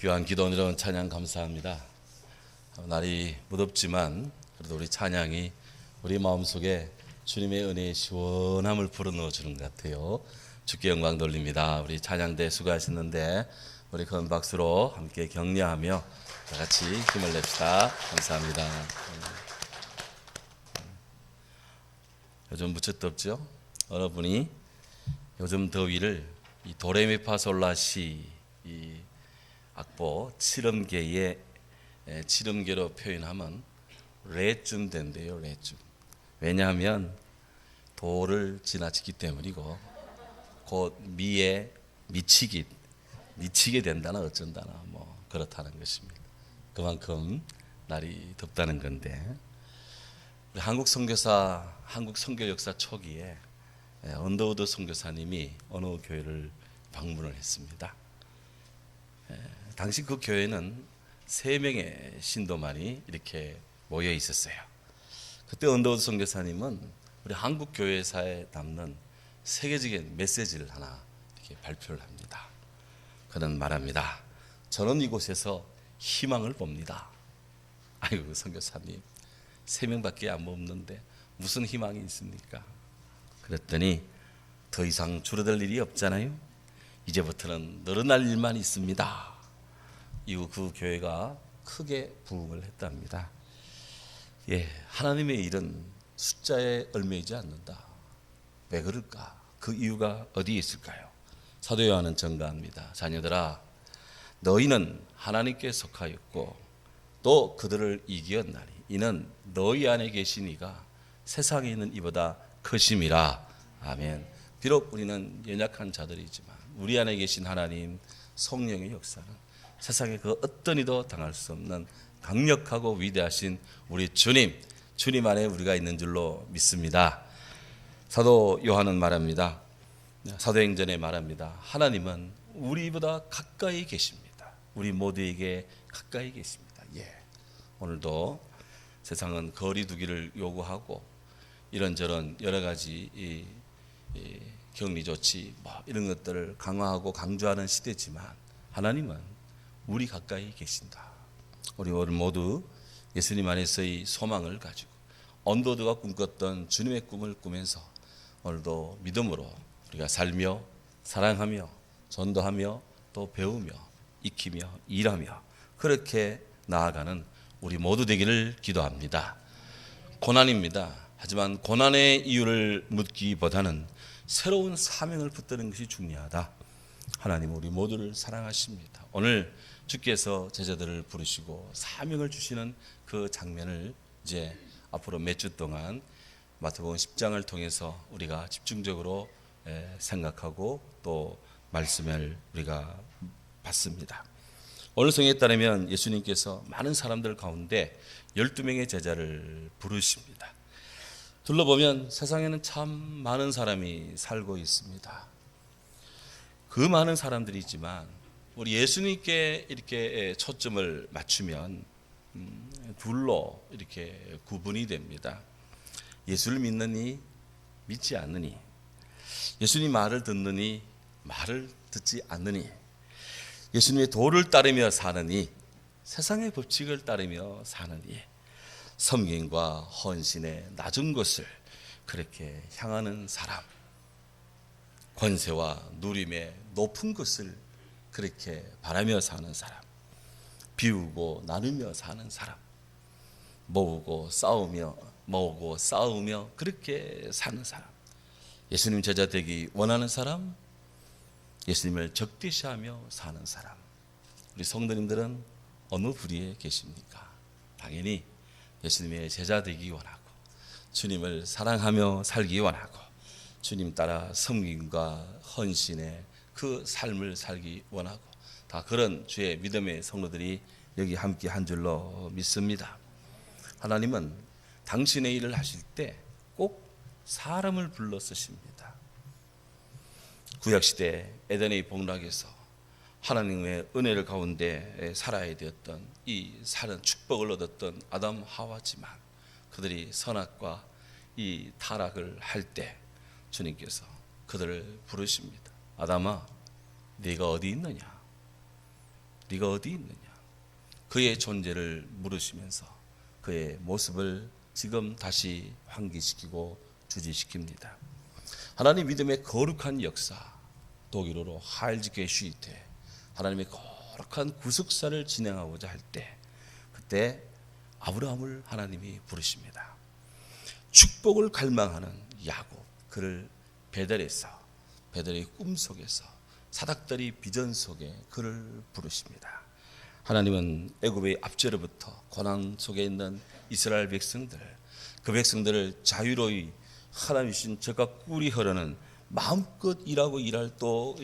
귀한 기도 이런 찬양 감사합니다. 날이 무덥지만 그래도 우리 찬양이 우리 마음속에 주님의 은혜의 시원함을 불어넣어 주는 것 같아요. 주께 영광 돌립니다. 우리 찬양대 수고하셨는데 우리 큰 박수로 함께 격려하며 다 같이 힘을 냅시다. 감사합니다. 요즘 무척 덥죠? 어느 분이 요즘 더위를 이 도레미파솔라시 이 악보 칠음계의 칠음계로 표현하면 레쯤 된대요. 레쯤. 왜냐하면 도를 지나치기 때문이고 곧 미에 미치게 된다나 어쩐다나 뭐 그렇다는 것입니다. 그만큼 날이 덥다는 건데 우리 한국 선교 역사 초기에 언더우드 선교사님이 어느 교회를 방문을 했습니다. 당시 그 교회는 3명의 신도만이 이렇게 모여 있었어요. 그때 언더우드 선교사님은 우리 한국 교회사에 담는 세계적인 메시지를 하나 이렇게 발표를 합니다. 그는 말합니다. 저는 이곳에서 희망을 봅니다. 아이고 선교사님 3명밖에 안 뽑는데 무슨 희망이 있습니까? 그랬더니 더 이상 줄어들 일이 없잖아요. 이제부터는 늘어날 일만 있습니다. 이후 그 교회가 크게 부흥을 했답니다. 하나님의 일은 숫자에 얽매이지 않는다. 왜 그럴까? 그 이유가 어디에 있을까요? 사도 요한은 증가합니다. 자녀들아, 너희는 하나님께 속하였고 또 그들을 이기었나니 이는 너희 안에 계신 이가 세상에 있는 이보다 크심이라. 아멘. 비록 우리는 연약한 자들이지만 우리 안에 계신 하나님 성령의 역사는 세상에 그 어떤 이도 당할 수 없는 강력하고 위대하신 우리 주님 안에 우리가 있는 줄로 믿습니다. 사도 요한은 말합니다. 사도행전에 말합니다. 하나님은 우리보다 가까이 계십니다. 우리 모두에게 가까이 계십니다. 오늘도 세상은 거리 두기를 요구하고 이런저런 여러 가지 격리 조치 이런 것들을 강화하고 강조하는 시대지만 하나님은 우리 가까이 계신다. 우리 모두 예수님 안에서의 소망을 가지고 언더우드가 꿈꿨던 주님의 꿈을 꾸면서 오늘도 믿음으로 우리가 살며 사랑하며 전도하며 또 배우며 익히며 일하며 그렇게 나아가는 우리 모두 되기를 기도합니다. 고난입니다. 하지만 고난의 이유를 묻기보다는 새로운 사명을 붙드는 것이 중요하다. 하나님 우리 모두를 사랑하십니다. 오늘 주께서 제자들을 부르시고 사명을 주시는 그 장면을 이제 앞으로 몇 주 동안 마태복음 10장을 통해서 우리가 집중적으로 생각하고 또 말씀을 우리가 받습니다. 오늘 성경에 따르면 예수님께서 많은 사람들 가운데 12명의 제자를 부르십니다. 둘러보면 세상에는 참 많은 사람이 살고 있습니다. 그 많은 사람들이지만 우리 예수님께 이렇게 초점을 맞추면 둘로 이렇게 구분이 됩니다. 예수를 믿느니 믿지 않느니, 예수님 말을 듣느니 말을 듣지 않느니, 예수님의 도를 따르며 사느니 세상의 법칙을 따르며 사느니, 섬김과 헌신의 낮은 것을 그렇게 향하는 사람, 권세와 누림의 높은 것을 그렇게 바라며 사는 사람, 비우고 나누며 사는 사람, 모으고 싸우며 그렇게 사는 사람, 예수님 제자 되기 원하는 사람, 예수님을 적대시하며 사는 사람. 우리 성도님들은 어느 부류에 계십니까? 당연히 예수님의 제자 되기 원하고 주님을 사랑하며 살기 원하고 주님 따라 섬김과 헌신의 그 삶을 살기 원하고 다 그런 주의 믿음의 성도들이 여기 함께 한 줄로 믿습니다. 하나님은 당신의 일을 하실 때 꼭 사람을 불러 쓰십니다. 구약시대 에덴의 복락에서 하나님의 은혜를 가운데 살아야 되었던 이 사는 축복을 얻었던 아담 하와지만 그들이 선악과 이 타락을 할 때 주님께서 그들을 부르십니다. 아담아, 네가 어디 있느냐? 네가 어디 있느냐? 그의 존재를 물으시면서 그의 모습을 지금 다시 환기시키고 주지시킵니다. 하나님 믿음의 거룩한 역사, 독일어로 하일즈게슈이테, 하나님의 거룩한 구속사를 진행하고자 할 때, 그때 아브라함을 하나님이 부르십니다. 축복을 갈망하는 야곱, 그를 베델에서, 베델의 꿈속에서, 사닥다리 비전 속에 그를 부르십니다. 하나님은 애굽의 압제로부터 고난 속에 있는 이스라엘 백성들, 그 백성들을 자유로이 하나님이신 저가 꿀이 흐르는 마음껏 일하고 일할 또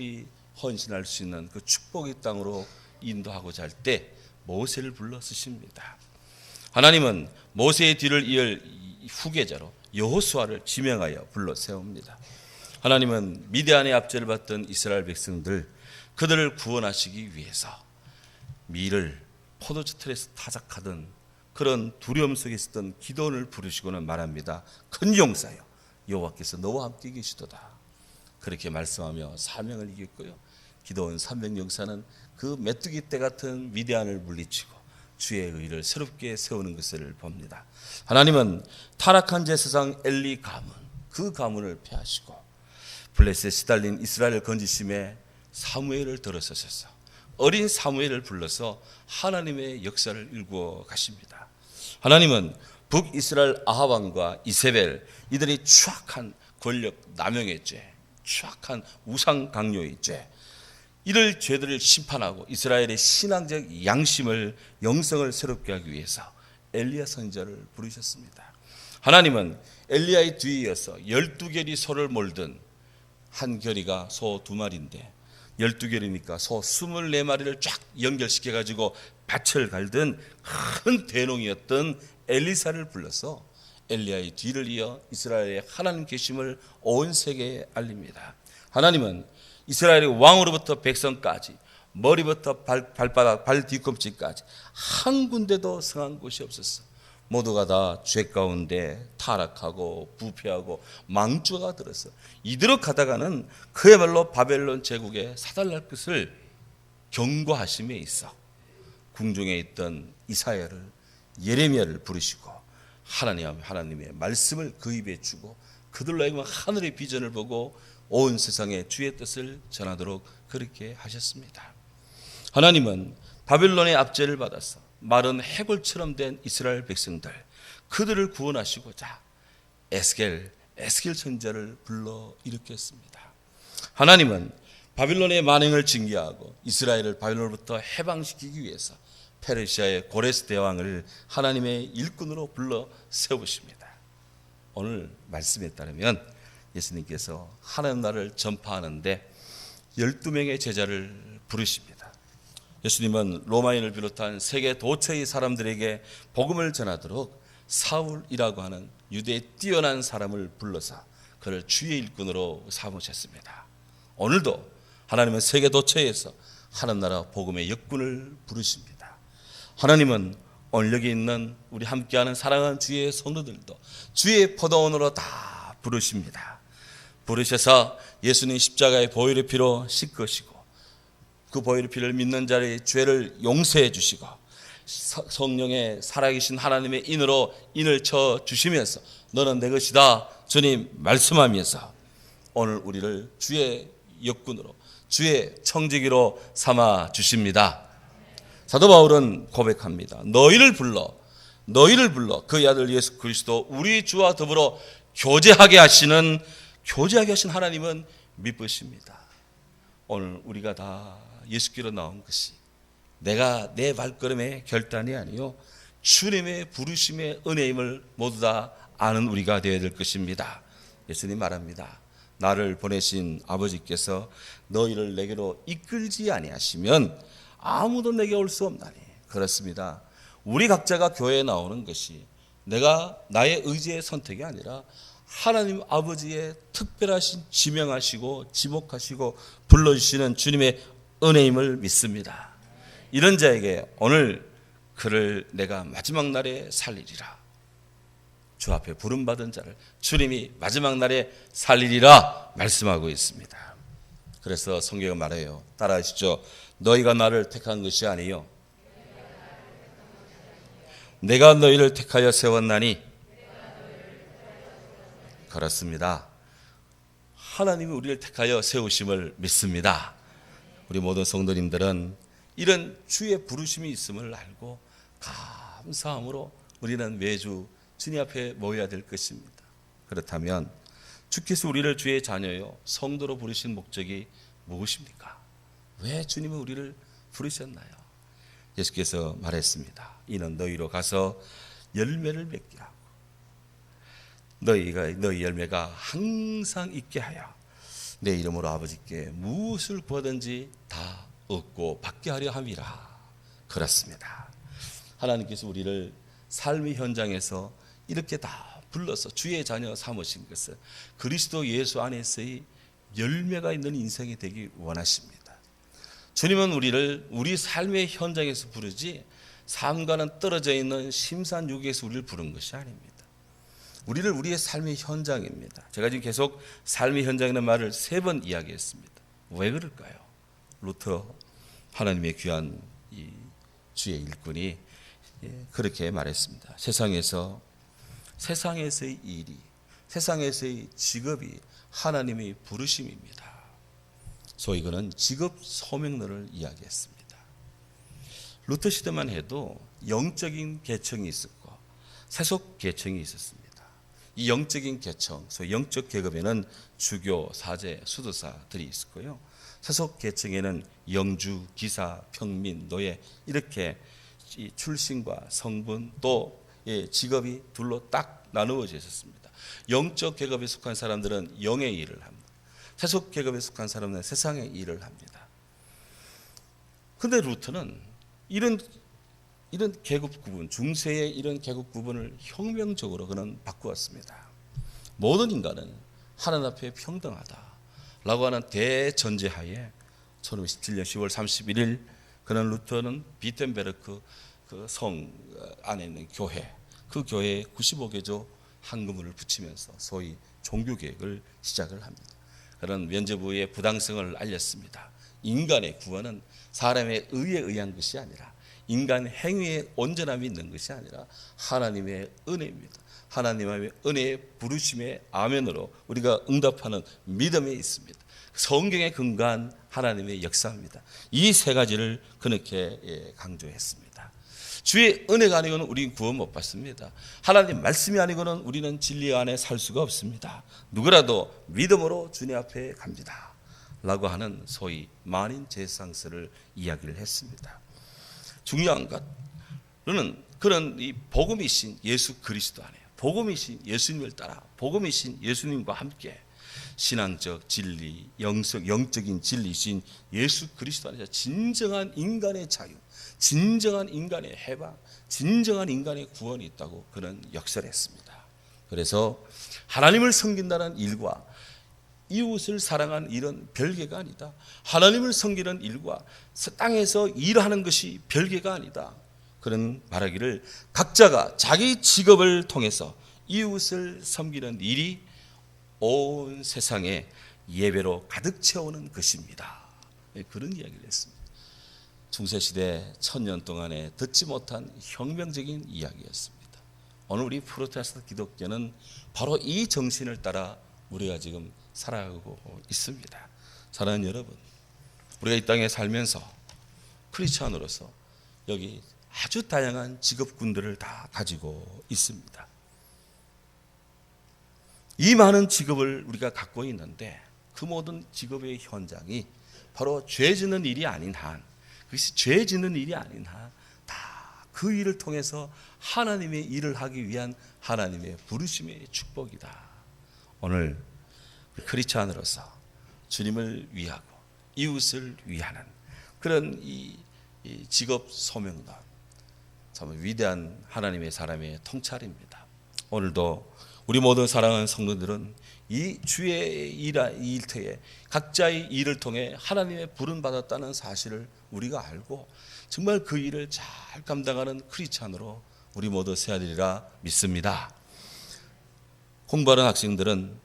헌신할 수 있는 그 축복의 땅으로 인도하고자 할 때 모세를 불러 쓰십니다. 하나님은 모세의 뒤를 이을 후계자로 여호수아를 지명하여 불러 세웁니다. 하나님은 미디안의 압제를 받던 이스라엘 백성들, 그들을 구원하시기 위해서 밀을 포도주 틀에서 타작하던 그런 두려움 속에 있었던 기도원을 부르시고는 말합니다. 큰 용사여, 여호와께서 너와 함께 계시도다. 그렇게 말씀하며 사명을 이겼고요. 기도원 300용사는 그 메뚜기 떼 같은 미디안을 물리치고 주의 의를 새롭게 세우는 것을 봅니다. 하나님은 타락한 제사장 엘리 가문, 그 가문을 폐하시고 블레셋에 시달린 이스라엘을 건지심에 사무엘을 들어서셔서 어린 사무엘을 불러서 하나님의 역사를 일구어 가십니다. 하나님은 북이스라엘 아합 왕과 이세벨, 이들이 추악한 권력 남용의 죄, 추악한 우상 강요의 죄, 이를 죄들을 심판하고 이스라엘의 신앙적 양심을, 영성을 새롭게 하기 위해서 엘리야 선지자를 부르셨습니다. 하나님은 엘리야의 뒤에 이어서 12결이 소를 몰든, 한 결이가 소 2마리인데 12결이니까 소 24마리를 쫙 연결시켜 가지고 밭을 갈던 큰 대농이었던 엘리사를 불러서 엘리야의 뒤를 이어 이스라엘의 하나님 계심을 온 세계에 알립니다. 하나님은 이스라엘의 왕으로부터 백성까지, 머리부터 발바닥, 발 뒤꿈치까지 한 군데도 성한 곳이 없었어. 모두가 다 죄 가운데 타락하고 부패하고 망주가 들어서 이대로 가다가는 그야말로 바벨론 제국에 사달날 것을 경고하심에 있어 궁중에 있던 이사야를, 예레미야를 부르시고 하나님의 말씀을 그 입에 주고 그들로 하여금 하늘의 비전을 보고 온 세상에 주의 뜻을 전하도록 그렇게 하셨습니다. 하나님은 바벨론의 압제를 받아서 마른 해골처럼 된 이스라엘 백성들, 그들을 구원하시고자 에스겔 선지자를 불러 일으켰습니다. 하나님은 바빌론의 만행을 징계하고 이스라엘을 바빌론으로부터 해방시키기 위해서 페르시아의 고레스 대왕을 하나님의 일꾼으로 불러 세우십니다. 오늘 말씀에 따르면 예수님께서 하나님 나라를 전파하는데 12명의 제자를 부르십니다. 예수님은 로마인을 비롯한 세계 도처의 사람들에게 복음을 전하도록 사울이라고 하는 유대에 뛰어난 사람을 불러서 그를 주의 일꾼으로 삼으셨습니다. 오늘도 하나님은 세계 도처에서 하나님 나라 복음의 역군을 부르십니다. 하나님은 오늘 여기 있는 우리 함께하는 사랑하는 주의 성도들도 주의 포도원으로 다 부르십니다. 부르셔서 예수님 십자가의 보혈의 피로 씻으시고 그 보혈의 피를 믿는 자의 죄를 용서해 주시고 성령의 살아계신 하나님의 인으로 인을 쳐 주시면서 너는 내 것이다 주님 말씀하면서 오늘 우리를 주의 역군으로, 주의 청지기로 삼아 주십니다. 사도 바울은 고백합니다. 너희를 불러 그의 아들 예수 그리스도 우리 주와 더불어 교제하게 하신 하나님은 미쁘십니다. 오늘 우리가 다 예수께로 나온 것이 내가 내 발걸음의 결단이 아니요 주님의 부르심의 은혜임을 모두 다 아는 우리가 되어야 될 것입니다. 예수님 말합니다. 나를 보내신 아버지께서 너희를 내게로 이끌지 아니하시면 아무도 내게 올 수 없나니. 그렇습니다. 우리 각자가 교회에 나오는 것이 내가 나의 의지의 선택이 아니라 하나님 아버지의 특별하신 지명하시고 지목하시고 불러주시는 주님의 은혜임을 믿습니다. 이런 자에게 오늘 그를 내가 마지막 날에 살리리라. 주 앞에 부름받은 자를 주님이 마지막 날에 살리리라 말씀하고 있습니다. 그래서 성경은 말해요. 따라하시죠. 너희가 나를 택한 것이 아니요 내가 너희를 택하여 세웠나니. 그렇습니다. 하나님이 우리를 택하여 세우심을 믿습니다. 우리 모든 성도님들은 이런 주의 부르심이 있음을 알고 감사함으로 우리는 매주 주님 앞에 모여야 될 것입니다. 그렇다면 주께서 우리를 주의 자녀요 성도로 부르신 목적이 무엇입니까? 왜 주님은 우리를 부르셨나요? 예수께서 말했습니다. 이는 너희로 가서 열매를 맺게 하고 너희 열매가 항상 있게 하여 내 이름으로 아버지께 무엇을 구하든지 다 얻고 받게 하려 함이라. 그렇습니다. 하나님께서 우리를 삶의 현장에서 이렇게 다 불러서 주의 자녀 삼으신 것은 그리스도 예수 안에서의 열매가 있는 인생이 되기 원하십니다. 주님은 우리를 우리 삶의 현장에서 부르지 삶과는 떨어져 있는 심산유기에서 우리를 부른 것이 아닙니다. 우리를 우리의 삶의 현장입니다. 제가 지금 계속 삶의 현장이라는 말을 3번 이야기했습니다. 왜 그럴까요? 루터 하나님의 귀한 이 주의 일꾼이 그렇게 말했습니다. 세상에서의 일이, 세상에서의 직업이 하나님의 부르심입니다. 소위 그는 직업 소명론을 이야기했습니다. 루터 시대만 해도 영적인 계층이 있었고 세속 계층이 있었습니다. 이 영적인 계층, 소위 영적 계급에는 주교, 사제, 수도사들이 있었고요. 세속 계층에는 영주, 기사, 평민, 노예 이렇게 출신과 성분 또 직업이 둘로 딱 나누어져 있었습니다. 영적 계급에 속한 사람들은 영의 일을 합니다. 세속 계급에 속한 사람들은 세상의 일을 합니다. 그런데 루터는 이런 계급 구분, 중세의 이런 계급 구분을 혁명적으로 그는 바꾸었습니다. 모든 인간은 하나님 앞에 평등하다라고 하는 대전제하에 1517년 10월 31일 그는 루터는 비텐베르크 그 성 안에 있는 교회, 그 교회에 95개조 한금을 붙이면서 소위 종교개혁을 시작을 합니다. 그런 면죄부의 부당성을 알렸습니다. 인간의 구원은 사람의 의에 의한 것이 아니라 인간 행위의 온전함이 있는 것이 아니라 하나님의 은혜입니다. 하나님의 은혜의 부르심의 아멘으로 우리가 응답하는 믿음에 있습니다. 성경에 근거한 하나님의 역사입니다. 이 3가지를 그렇게 강조했습니다. 주의 은혜가 아니고는 우리는 구원 못 받습니다. 하나님 말씀이 아니고는 우리는 진리 안에 살 수가 없습니다. 누구라도 믿음으로 주님 앞에 갑니다 라고 하는 소위 만인 제상서를 이야기를 했습니다. 중요한 것은 그런 이 복음이신 예수 그리스도 안에 복음이신 예수님을 따라 복음이신 예수님과 함께 신앙적 진리, 영적인 진리신 예수 그리스도 안에서 진정한 인간의 자유, 진정한 인간의 해방, 진정한 인간의 구원이 있다고 그는 역설했습니다. 그래서 하나님을 섬긴다는 일과 이웃을 사랑하는 일은 별개가 아니다. 하나님을 섬기는 일과 땅에서 일하는 것이 별개가 아니다. 그런 말하기를 각자가 자기 직업을 통해서 이웃을 섬기는 일이 온 세상에 예배로 가득 채우는 것입니다. 그런 이야기를 했습니다. 중세시대 1000년 동안에 듣지 못한 혁명적인 이야기였습니다. 오늘 우리 프로테스탄트 기독교는 바로 이 정신을 따라 우리가 지금 살아가고 있습니다. 사랑하는 여러분, 우리가 이 땅에 살면서 크리스찬으로서 여기 아주 다양한 직업군들을 다 가지고 있습니다. 이 많은 직업을 우리가 갖고 있는데 그 모든 직업의 현장이 바로 죄 짓는 일이 아닌 한, 그것이 죄 짓는 일이 아닌 한 다 그 일을 통해서 하나님의 일을 하기 위한 하나님의 부르심의 축복이다. 오늘 크리스찬으로서 주님을 위하고 이웃을 위하는 그런 이 직업 소명론, 참 위대한 하나님의 사람의 통찰입니다. 오늘도 우리 모든 사랑하는 성도들은 이 주의 일터에 각자의 일을 통해 하나님의 부름 받았다는 사실을 우리가 알고 정말 그 일을 잘 감당하는 크리스찬으로 우리 모두 세야 되리라 믿습니다. 공부하는 학생들은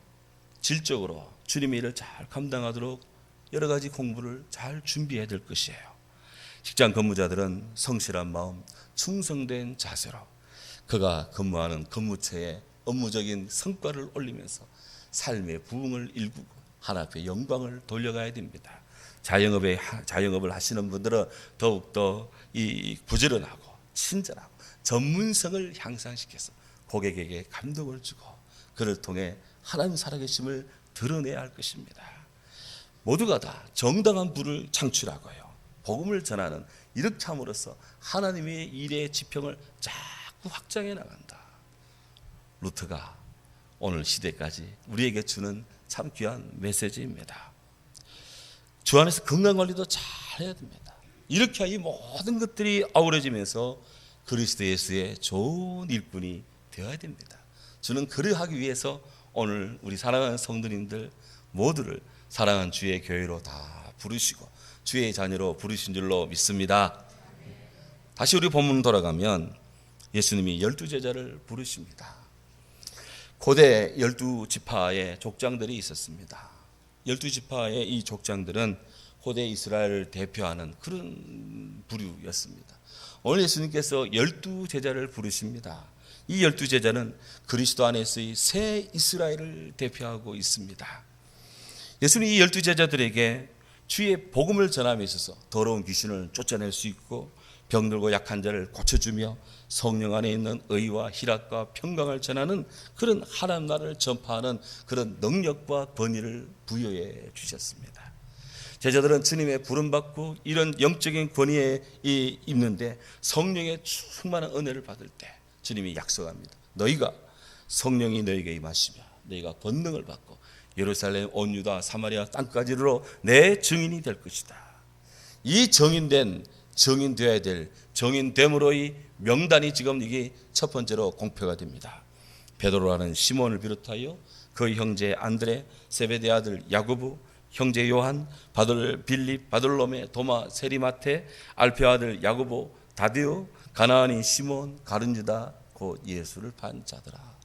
질적으로 주님의 일을 잘 감당하도록 여러 가지 공부를 잘 준비해야 될 것이에요. 직장 근무자들은 성실한 마음, 충성된 자세로 그가 근무하는 근무처에 업무적인 성과를 올리면서 삶의 부흥을 일구고 하나님 앞에 영광을 돌려가야 됩니다. 자영업을 하시는 분들은 더욱더 이 부지런하고 친절하고 전문성을 향상시켜서 고객에게 감동을 주고 그를 통해 하나님 살아계심을 드러내야 할 것입니다. 모두가 다 정당한 부를 창출하고요. 복음을 전하는 이렇게 함으로써 하나님의 일의 지평을 자꾸 확장해 나간다. 루트가 오늘 시대까지 우리에게 주는 참 귀한 메시지입니다. 주 안에서 건강관리도 잘 해야 됩니다. 이렇게 이 모든 것들이 아우러지면서 그리스도 예수의 좋은 일꾼이 되어야 됩니다. 주는 그러하기 위해서 오늘 우리 사랑하는 성도님들 모두를 사랑하는 주의 교회로 다 부르시고 주의 자녀로 부르신 줄로 믿습니다. 다시 우리 본문 돌아가면 예수님이 12제자를 부르십니다. 고대 12지파의 족장들이 있었습니다. 12지파의 이 족장들은 고대 이스라엘을 대표하는 그런 부류였습니다. 오늘 예수님께서 12제자를 부르십니다. 이 12제자는 그리스도 안에서의 새 이스라엘을 대표하고 있습니다. 예수님이 이 12제자들에게 주의 복음을 전함에 있어서 더러운 귀신을 쫓아낼 수 있고 병들고 약한 자를 고쳐주며 성령 안에 있는 의와 희락과 평강을 전하는 그런 하나님 나라를 전파하는 그런 능력과 권위를 부여해 주셨습니다. 제자들은 주님의 부름받고 이런 영적인 권위에 있는데 성령의 충만한 은혜를 받을 때 주님이 약속합니다. 너희가 성령이 너희에게 임하시며 너희가 권능을 받고 예루살렘 온 유다 사마리아 땅까지로 내 증인이 될 것이다. 이 증인되어야 될 증인됨으로의 명단이 지금 이게 첫 번째로 공표가 됩니다. 베드로라는 시몬을 비롯하여 그 형제 안드레, 세베대 아들 야고보, 형제 요한, 빌립, 바돌로메, 도마, 세리마테, 알페 아들 야고보, 다데오, 가나안인 시몬, 가룟유다, 곧 예수를 판 자들아.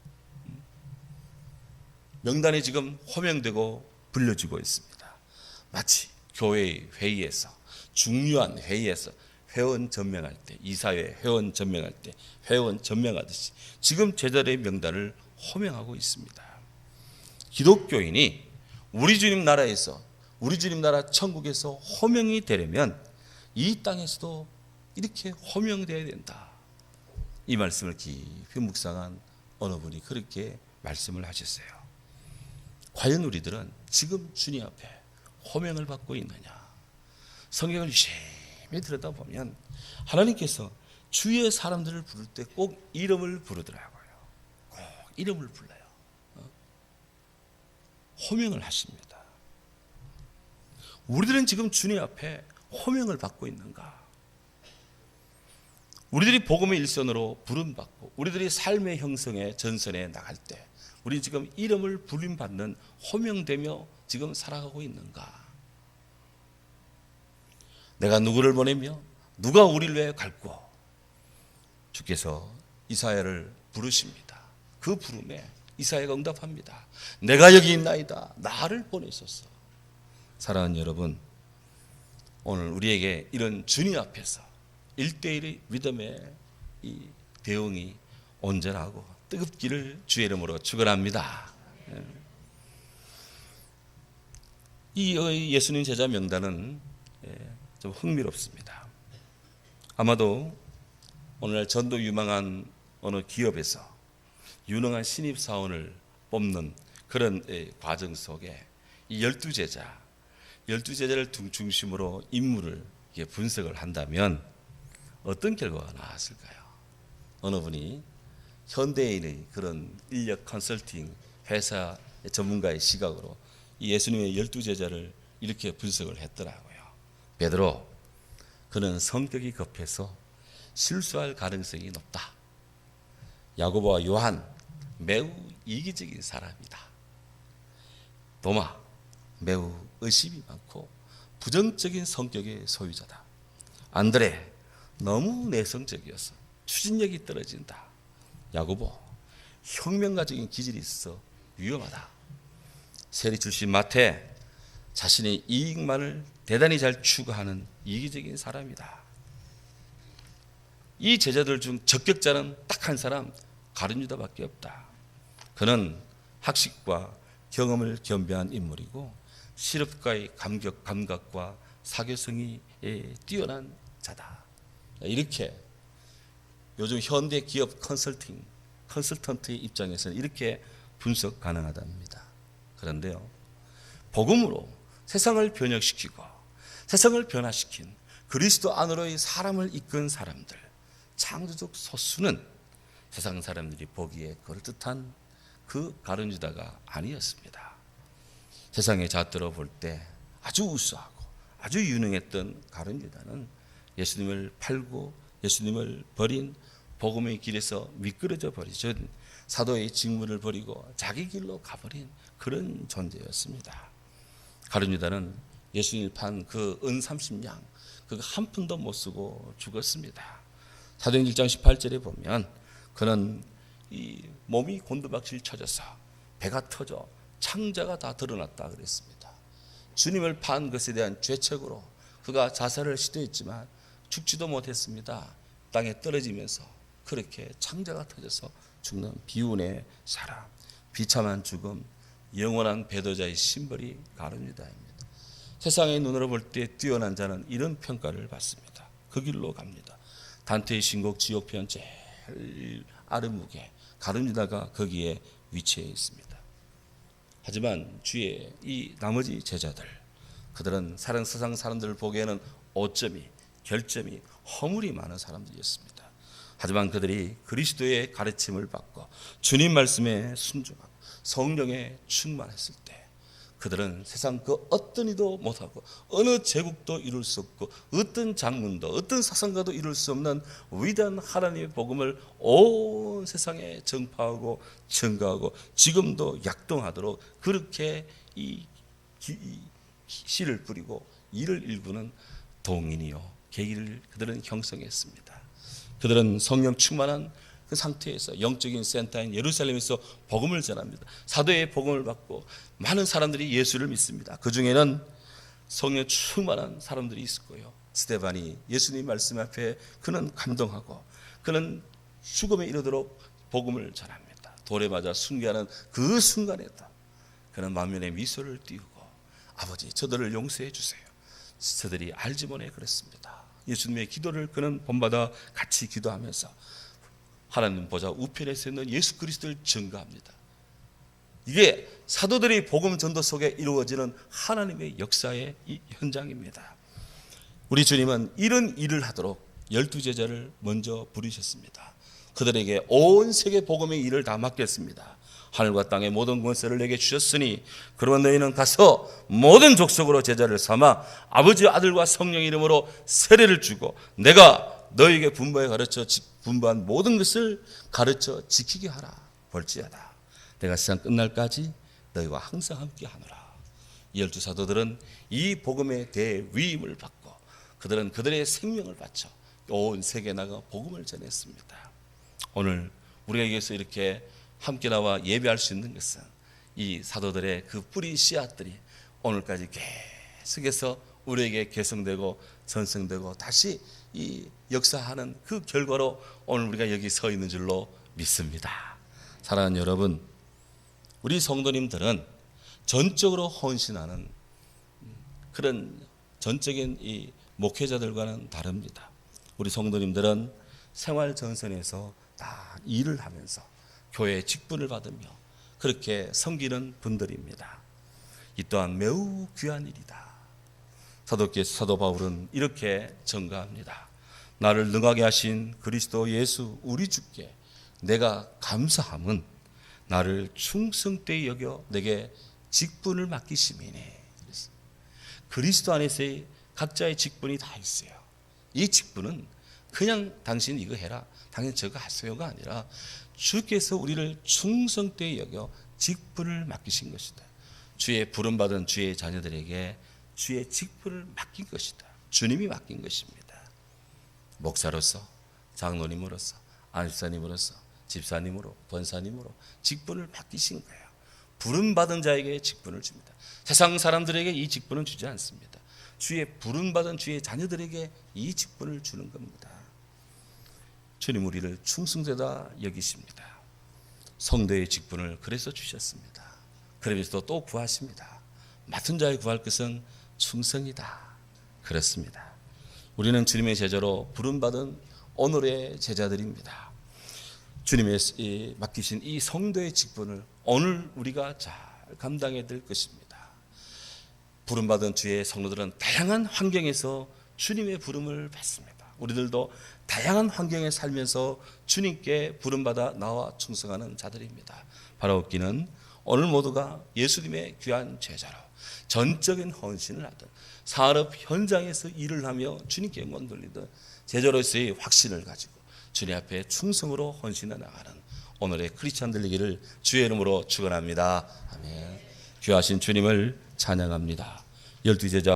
명단이 지금 호명되고 불려지고 있습니다. 마치 교회의 회의에서 중요한 회의에서 회원 전명할 때, 이사회 회원 전명할 때 회원 전명하듯이 지금 제자들의 명단을 호명하고 있습니다. 기독교인이 우리 주님 나라에서 우리 주님 나라 천국에서 호명이 되려면 이 땅에서도 이렇게 호명되어야 된다. 이 말씀을 깊이 묵상한 어느 분이 그렇게 말씀을 하셨어요. 과연 우리들은 지금 주님 앞에 호명을 받고 있느냐? 성경을 유심히 들여다보면 하나님께서 주의 사람들을 부를 때 꼭 이름을 부르더라고요. 꼭 이름을 불러요. 호명을 하십니다. 우리들은 지금 주님 앞에 호명을 받고 있는가? 우리들이 복음의 일선으로 부름받고 우리들이 삶의 형성에 전선에 나갈 때 우리 지금 이름을 불림받는 호명되며 지금 살아가고 있는가? 내가 누구를 보내며 누가 우리를 위해 갈고? 주께서 이사야를 부르십니다. 그 부름에 이사야가 응답합니다. 내가 여기 있나이다. 나를 보내소서. 사랑하는 여러분, 오늘 우리에게 이런 주님 앞에서 1대1의 믿음의 이 대응이 온전하고 뜨겁기를 주의 이름으로 축원합니다. 이 예수님 제자 명단은 좀 흥미롭습니다. 아마도 오늘날 전도 유망한 어느 기업에서 유능한 신입사원을 뽑는 그런 과정 속에 이 12제자를 중심으로 인물을 분석을 한다면 어떤 결과가 나왔을까요? 어느 분이 현대인의 그런 인력 컨설팅 회사 전문가의 시각으로 이 예수님의 12제자를 이렇게 분석을 했더라고요. 베드로, 그는 성격이 급해서 실수할 가능성이 높다. 야고보와 요한, 매우 이기적인 사람이다. 도마, 매우 의심이 많고 부정적인 성격의 소유자다. 안드레, 너무 내성적이어서 추진력이 떨어진다. 야고보, 혁명가적인 기질이 있어 위험하다. 세리 출신 마태, 자신의 이익만을 대단히 잘 추구하는 이기적인 사람이다. 이 제자들 중 적격자는 딱 한 사람, 가룟 유다밖에 없다. 그는 학식과 경험을 겸비한 인물이고 실업가의 감각과 사교성이 뛰어난 자다. 이렇게 요즘 현대 기업 컨설턴트의 입장에서는 이렇게 분석 가능하답니다. 그런데요, 복음으로 세상을 변혁시키고 세상을 변화시킨 그리스도 안으로의 사람을 이끈 사람들, 창조적 소수는 세상 사람들이 보기에 그럴듯한 그 가룟 유다가 아니었습니다. 세상의 잣대로 볼 때 아주 우수하고 아주 유능했던 가룟 유다는 예수님을 팔고 예수님을 버린 복음의 길에서 미끄러져 버리신 사도의 직무를 버리고 자기 길로 가버린 그런 존재였습니다. 가룟 유다는 예수님을 판 그 은 30냥 그거 한 푼도 못 쓰고 죽었습니다. 사도행전 1장 18절에 보면 그는 이 몸이 곤두박질 쳐져서 배가 터져 창자가 다 드러났다 그랬습니다. 주님을 판 것에 대한 죄책으로 그가 자살을 시도했지만 죽지도 못했습니다. 땅에 떨어지면서 그렇게 창자가 터져서 죽는 비운의 사람, 비참한 죽음, 영원한 배도자의 심벌이 가룟 유다입니다. 세상의 눈으로 볼 때 뛰어난 자는 이런 평가를 받습니다. 그 길로 갑니다. 단테의 신곡 지옥편 제일 아래무게 가룟 유다가 거기에 위치해 있습니다. 하지만 주의 이 나머지 제자들, 그들은 세상 사람들을 보기에는 오점이, 결점이, 허물이 많은 사람들이었습니다. 하지만 그들이 그리스도의 가르침을 받고 주님 말씀에 순종하고 성령에 충만했을 때 그들은 세상 그 어떤 이도 못하고 어느 제국도 이룰 수 없고 어떤 장문도 어떤 사상가도 이룰 수 없는 위대한 하나님의 복음을 온 세상에 전파하고 증거하고 지금도 약동하도록 그렇게 이 씨를 뿌리고 이를 일구는 동인이요 계기를 그들은 형성했습니다. 그들은 성령 충만한 그 상태에서 영적인 센터인 예루살렘에서 복음을 전합니다. 사도의 복음을 받고 많은 사람들이 예수를 믿습니다. 그 중에는 성령 충만한 사람들이 있을 거예요. 스데반이 예수님 말씀 앞에 그는 감동하고 그는 죽음에 이르도록 복음을 전합니다. 돌에 맞아 순교하는 그 순간에도 그는 만면에 미소를 띄우고 아버지 저들을 용서해 주세요. 저들이 알지 못해 그랬습니다. 예수님의 기도를 그는 본받아 같이 기도하면서 하나님 보좌 우편에 서 있는 예수 그리스도를 증거합니다. 이게 사도들의 복음 전도 속에 이루어지는 하나님의 역사의 이 현장입니다. 우리 주님은 이런 일을 하도록 12제자를 먼저 부르셨습니다. 그들에게 온 세계 복음의 일을 다 맡겼습니다. 하늘과 땅의 모든 권세를 내게 주셨으니 그러면 너희는 가서 모든 족속으로 제자를 삼아 아버지 아들과 성령 이름으로 세례를 주고 내가 너희에게 분부한 모든 것을 가르쳐 지키게 하라. 볼지어다 내가 세상 끝날까지 너희와 항상 함께 하노라. 12 사도들은 이 복음의 대위임을 받고 그들은 그들의 생명을 바쳐 온 세계에 나가 복음을 전했습니다. 오늘 우리가 여기서 이렇게 함께 나와 예배할 수 있는 것은 이 사도들의 그 뿌리 씨앗들이 오늘까지 계속해서 우리에게 개성되고 전성되고 다시 이 역사하는 그 결과로 오늘 우리가 여기 서 있는 줄로 믿습니다. 사랑하는 여러분, 우리 성도님들은 전적으로 헌신하는 그런 전적인 이 목회자들과는 다릅니다. 우리 성도님들은 생활 전선에서 다 일을 하면서 교회의 직분을 받으며 그렇게 섬기는 분들입니다. 이 또한 매우 귀한 일이다. 사도 바울은 이렇게 전가합니다. 나를 능하게 하신 그리스도 예수 우리 주께 내가 감사함은 나를 충성되이 여겨 내게 직분을 맡기심이니. 그리스도 안에서의 각자의 직분이 다 있어요. 이 직분은 그냥 당신 이거 해라, 당신 저거 하세요가 아니라 주께서 우리를 충성되이 여겨 직분을 맡기신 것이다. 주의 부름받은 주의 자녀들에게 주의 직분을 맡긴 것이다. 주님이 맡긴 것입니다. 목사로서, 장로님으로서, 안집사님으로서, 집사님으로, 권사님으로 직분을 맡기신 거예요. 부름받은 자에게 직분을 줍니다. 세상 사람들에게 이 직분은 주지 않습니다. 주의 부름받은 주의 자녀들에게 이 직분을 주는 겁니다. 주님 우리를 충성되다 여기십니다. 성도의 직분을 그래서 주셨습니다. 그러면서 또 구하십니다. 맡은 자에 구할 것은 충성이다. 그렇습니다. 우리는 주님의 제자로 부름받은 오늘의 제자들입니다. 주님의 맡기신 이 성도의 직분을 오늘 우리가 잘 감당해야 될 것입니다. 부름받은 주의 성도들은 다양한 환경에서 주님의 부름을 받습니다. 우리들도 다양한 환경에 살면서 주님께 부름받아 나와 충성하는 자들입니다. 바로 웃기는 오늘 모두가 예수님의 귀한 제자로 전적인 헌신을 하듯 산업 현장에서 일을 하며 주님께 영광 돌리듯 제자로서의 확신을 가지고 주님 앞에 충성으로 헌신해 나가는 오늘의 크리스찬들 되기를 주의 이름으로 축원합니다. 아멘. 귀하신 주님을 찬양합니다. 12 제자